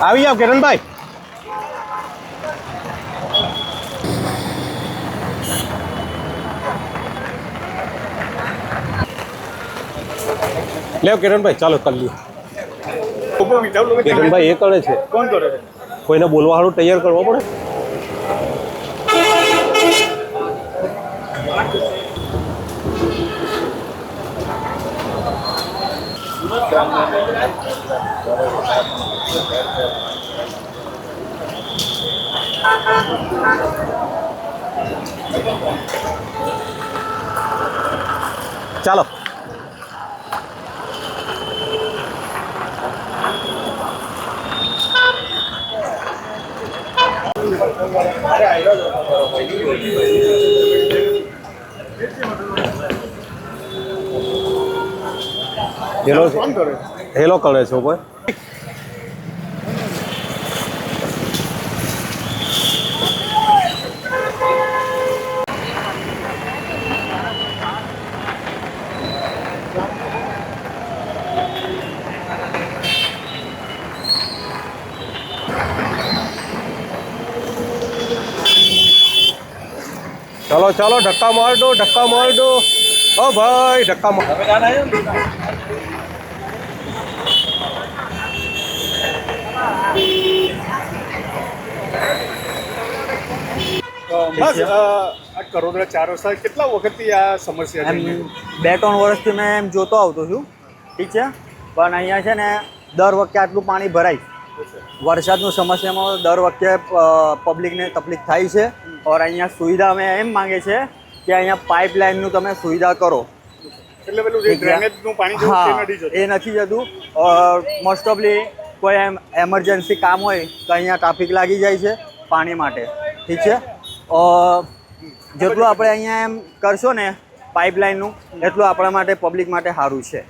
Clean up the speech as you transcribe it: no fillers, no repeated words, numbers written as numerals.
આવી જાઓ કિરણભાઈ. લે કિરણભાઈ ચાલો કરી લઈએ. કિરણભાઈ એ કરે છે. કોણ કરે છે? કોઈને બોલવા હારું તૈયાર કરવો પડે. ચાલો. હેલો કરે છે કોઈ. चलो चलो धक्का मार दो, धक्का मार दो. ओ भाई धक्का मार. બસ આ કરોડના 4 વર્ષ કેટલા વખતથી આ સમસ્યા છે? 2-3 વર્ષથી મેં એમ જોતો આવતો છું, ઠીક છે. પણ અહીંયા છે ને દર વખતે આટલું પાણી ભરાય. વરસાદનું સમસ્યામાં દર વખતે પબ્લિકને તકલીફ થાય છે. ઓર અહીંયા સુવિધા અમે એમ માંગે છે કે અહીંયા પાઇપલાઇનનું તમે સુવિધા કરો. એટલે પેલું જે ડ્રેનેજનું પાણી હા એ નથી જતું. મોસ્ટ ઓફલી કોઈ એમરજન્સી કામ હોય તો અહીંયા ટ્રાફિક લાગી જાય છે પાણી માટે, ઠીક છે. જેટલું આપણે અહીંયા એમ કરશો ને પાઇપલાઇનનું, એટલું આપણા માટે પબ્લિક માટે સારું છે.